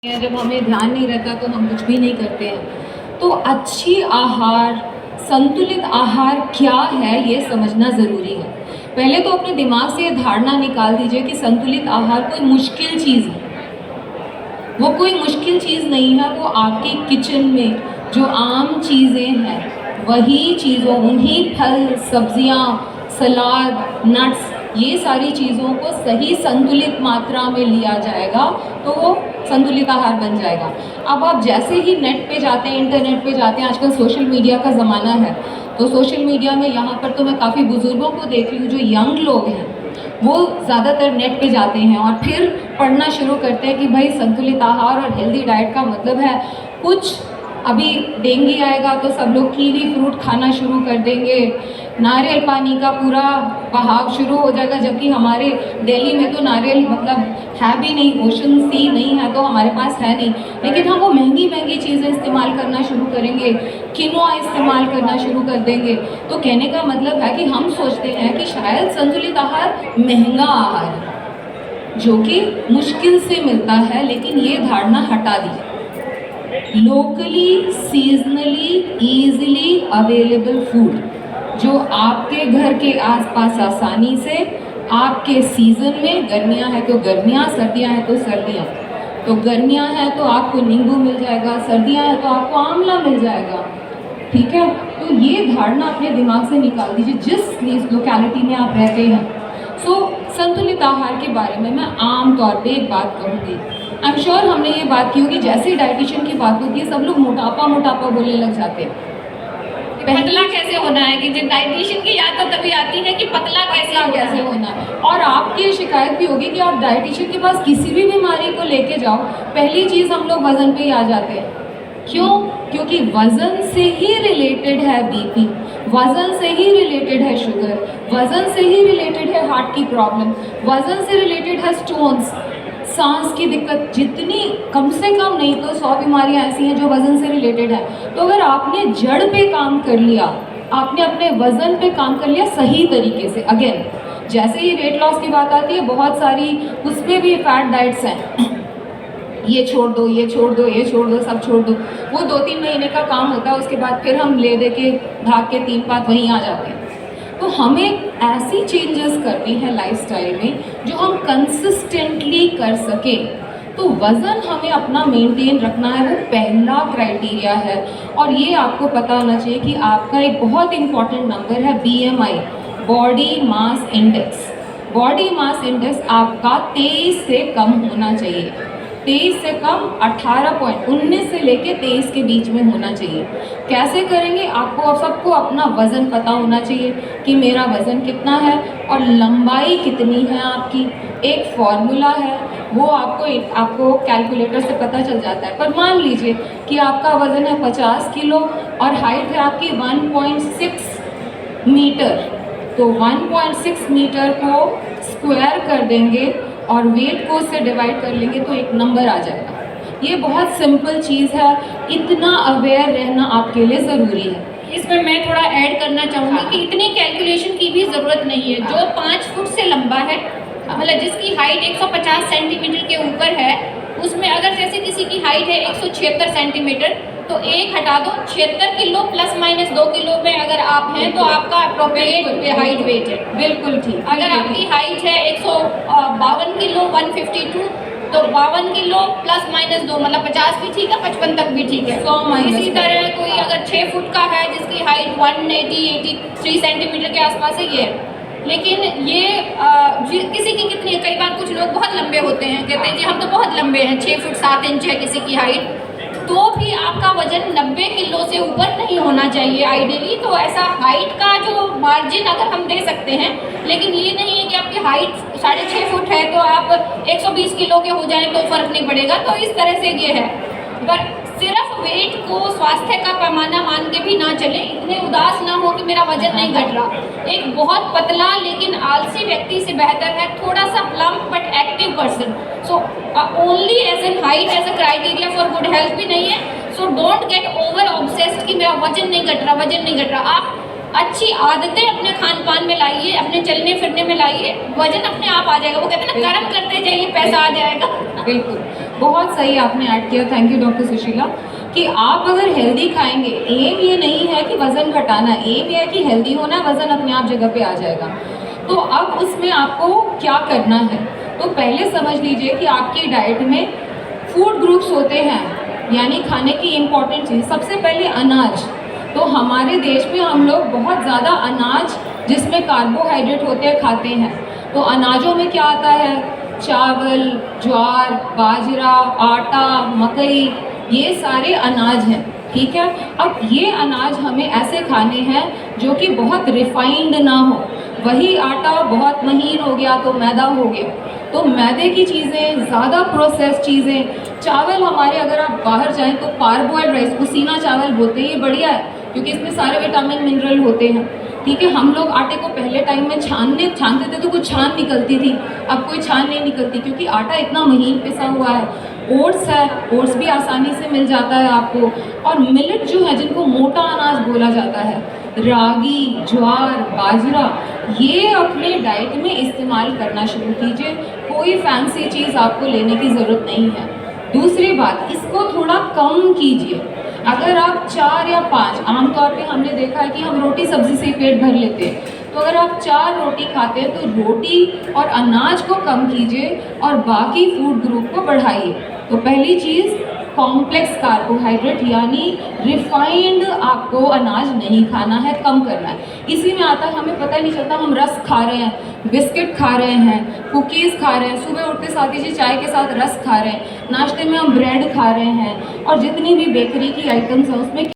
जब हमें ध्यान नहीं रहता तो हम कुछ भी नहीं करते हैं। तो अच्छी आहार, संतुलित आहार क्या है ये समझना ज़रूरी है। पहले तो अपने दिमाग से ये धारणा निकाल दीजिए कि संतुलित आहार कोई मुश्किल चीज़ है। वो कोई मुश्किल चीज़ नहीं है। वो आपकी किचन में जो आम चीज़ें हैं वही चीज़ों, उन्हीं फल, सब्जियां, सलाद, नट्स, ये सारी चीज़ों को सही संतुलित मात्रा में लिया जाएगा तो वो संतुलित आहार बन जाएगा। अब आप जैसे ही नेट पे जाते हैं, इंटरनेट पे जाते हैं, आजकल सोशल मीडिया का ज़माना है, तो सोशल मीडिया में यहाँ पर तो मैं काफ़ी बुज़ुर्गों को देख रही हूँ, जो यंग लोग हैं वो ज़्यादातर नेट पे जाते हैं और फिर पढ़ना शुरू करते हैं कि भाई संतुलित आहार और हेल्दी डाइट का मतलब है कुछ, अभी डेंगू आएगा तो सब लोग कीवी फ्रूट खाना शुरू कर देंगे, नारियल पानी का पूरा बहाव शुरू हो जाएगा, जबकि हमारे दिल्ली में तो नारियल मतलब है भी नहीं, ओशन सी नहीं है तो हमारे पास है नहीं, लेकिन हम वो महंगी महंगी चीज़ें इस्तेमाल करना शुरू करेंगे, किनोआ इस्तेमाल करना शुरू कर देंगे। तो कहने का मतलब है कि हम सोचते हैं कि शायद संतुलित आहार महंगा आहार है जो कि मुश्किल से मिलता है, लेकिन ये धारणा हटा दीजिए। Locally, seasonally, easily available food जो आपके घर के आसपास आसानी से आपके सीज़न में, गर्मियां हैं तो गर्मियां, सर्दियां हैं तो सर्दियां, तो गर्मियां हैं तो आपको नींबू मिल जाएगा, सर्दियां हैं तो आपको आंवला मिल जाएगा, ठीक है। तो ये धारणा अपने दिमाग से निकाल दीजिए जिस लोकेलिटी में आप रहते हैं। संतुलित आहार के बारे में मैं आम तौर पे एक बात कहूँगी, आई एम श्योर हमने ये बात की होगी, जैसे ही डाइटिशियन की बात होती है सब लोग मोटापा मोटापा बोलने लग जाते हैं। पतला कैसे होना है, कि जब डाइटिशियन की याद तो तभी आती है कि पतला कैसे होना है। और आपकी ये शिकायत भी होगी कि आप डाइटिशियन के पास किसी भी बीमारी को लेके जाओ, पहली चीज़ हम लोग वजन पे ही आ जाते हैं। क्यों? क्योंकि वजन से ही रिलेटेड है बीपी, वजन से ही रिलेटेड है शुगर, वजन से ही रिलेटेड है हार्ट की प्रॉब्लम, वजन से रिलेटेड है स्टोन्स, सांस की दिक्कत, जितनी कम से कम नहीं तो 100 बीमारियां ऐसी हैं जो वज़न से रिलेटेड है। तो अगर आपने जड़ पे काम कर लिया, आपने अपने वज़न पे काम कर लिया सही तरीके से, अगेन जैसे ही वेट लॉस की बात आती है बहुत सारी उसमें भी फैट डाइट्स हैं, ये छोड़ दो, ये छोड़ दो, ये छोड़ दो, सब छोड़ दो, वो 2-3 महीने का काम होता है, उसके बाद फिर हम ले दे के भाग के 3 बात वहीं आ जाते हैं। तो हमें ऐसी चेंजेस करनी है लाइफस्टाइल में जो हम कंसिस्टेंटली कर सकें। तो वज़न हमें अपना मेंटेन रखना है, वो पहला क्राइटेरिया है। और ये आपको पता होना चाहिए कि आपका एक बहुत इंपॉर्टेंट नंबर है BMI, body mass index. Body mass index आपका 23 से कम होना चाहिए, 23 से कम 18.19 से लेके 23 के बीच में होना चाहिए। कैसे करेंगे? आपको सबको अपना वज़न पता होना चाहिए कि मेरा वज़न कितना है और लंबाई कितनी है आपकी। एक फॉर्मूला है, वो आपको कैलकुलेटर से पता चल जाता है। पर मान लीजिए कि आपका वज़न है 50 किलो और हाइट है आपकी 1.6 मीटर, तो 1.6 मीटर को स्क्वायर कर देंगे और वेट को उससे डिवाइड कर लेंगे तो एक नंबर आ जाएगा। ये बहुत सिंपल चीज़ है, इतना अवेयर रहना आपके लिए ज़रूरी है। इसमें मैं थोड़ा ऐड करना चाहूँगी कि इतनी कैलकुलेशन की भी ज़रूरत नहीं है। जो 5 फुट से लंबा है, मतलब जिसकी हाइट 150 सेंटीमीटर के ऊपर है, उसमें अगर जैसे किसी की हाइट है 176 सेंटीमीटर, तो 1 हटा दो, 76 किलो प्लस माइनस 2 किलो में अगर आप हैं तो आपका अप्रोप्रिएट हाइट वेट है। बिल्कुल ठीक। अगर आपकी हाइट है 152 किलो 152, तो 52 किलो प्लस माइनस 2 मतलब 50 भी ठीक है, 55 तक भी ठीक है। इसी तरह कोई अगर 6 फुट का है जिसकी हाइट 183 सेंटीमीटर के आसपास है, ये लेकिन ये किसी की कितनी, कई बार कुछ लोग बहुत लंबे होते हैं, कहते हैं जी हम तो बहुत लंबे हैं, 6 फुट 7 इंच है किसी की हाइट, तो भी आपका वजन 90 किलो से ऊपर नहीं होना चाहिए आइडियली। तो ऐसा हाइट का जो मार्जिन अगर हम दे सकते हैं, लेकिन ये नहीं है कि आपकी हाइट 6.5 फुट है तो आप 120 किलो के हो जाएं तो फर्क नहीं पड़ेगा। तो इस तरह से ये है, पर सिर्फ वेट को स्वास्थ्य का पैमाना मान के भी ना चले, इतने उदास ना हो कि मेरा वजन नहीं घट रहा। एक बहुत पतला लेकिन आलसी व्यक्ति से बेहतर है थोड़ा सा plump but active person. So only as an height as a criteria for good health भी नहीं है। So don't get over obsessed कि मेरा वजन नहीं घट रहा, वजन नहीं घट रहा। आप अच्छी आदतें अपने खान पान में लाइए, अपने चलने फिरने में लाइए, वजन अपने आप आ जाएगा। वो कहते हैं ना, कर्म करते जाइए पैसा आ जाएगा। बिल्कुल बहुत सही आपने ऐड किया, थैंक यू डॉक्टर सुशीला। कि आप अगर हेल्दी खाएंगे, एम ये नहीं है कि वज़न घटाना, एम ये है कि हेल्दी होना है, वज़न अपने आप जगह पे आ जाएगा। तो अब उसमें आपको क्या करना है, तो पहले समझ लीजिए कि आपकी डाइट में फूड ग्रुप्स होते हैं, यानी खाने की इम्पॉर्टेंट चीज़। सबसे पहले अनाज, तो हमारे देश में हम लोग बहुत ज़्यादा अनाज जिसमें कार्बोहाइड्रेट होते हैं खाते हैं। तो अनाजों में क्या आता है, चावल, ज्वार, बाजरा, आटा, मकई, ये सारे अनाज हैं, ठीक है। अब ये अनाज हमें ऐसे खाने हैं जो कि बहुत रिफाइंड ना हो। वही आटा बहुत महीन हो गया तो मैदा हो गया, तो मैदे की चीज़ें, ज़्यादा प्रोसेस चीज़ें। चावल हमारे, अगर आप बाहर जाएं तो पारबॉइल्ड राइस, उसीना चावल बोलते हैं, ये बढ़िया है क्योंकि इसमें सारे विटामिन मिनरल होते हैं, ठीक है। हम लोग आटे को पहले टाइम में छानते थे तो कुछ छान निकलती थी, अब कोई छान नहीं निकलती क्योंकि आटा इतना महीन पिसा हुआ है। ओट्स है, ओट्स भी आसानी से मिल जाता है आपको। और मिलेट जो है, जिनको मोटा अनाज बोला जाता है, रागी, ज्वार, बाजरा, ये अपने डाइट में इस्तेमाल करना शुरू कीजिए। कोई फैंसी चीज़ आपको लेने की ज़रूरत नहीं है। दूसरी बात, इसको थोड़ा कम कीजिए। अगर आप 4 या 5, आमतौर पे हमने देखा है कि हम रोटी सब्जी से ही पेट भर लेते हैं, तो अगर आप 4 रोटी खाते हैं तो रोटी और अनाज को कम कीजिए और बाकी फूड ग्रुप को बढ़ाइए। तो पहली चीज़, कॉम्प्लेक्स कार्बोहाइड्रेट यानी रिफाइंड आपको अनाज नहीं खाना है, कम करना है। इसी में आता है, हमें पता ही नहीं चलता हम रस खा रहे हैं, बिस्किट खा रहे हैं, कुकीज़ खा रहे हैं, सुबह उठते साथ ही चाय के साथ रस खा रहे हैं, नाश्ते में हम ब्रेड खा रहे हैं, और जितनी भी बेकरी की आइटम्स हैं उसमें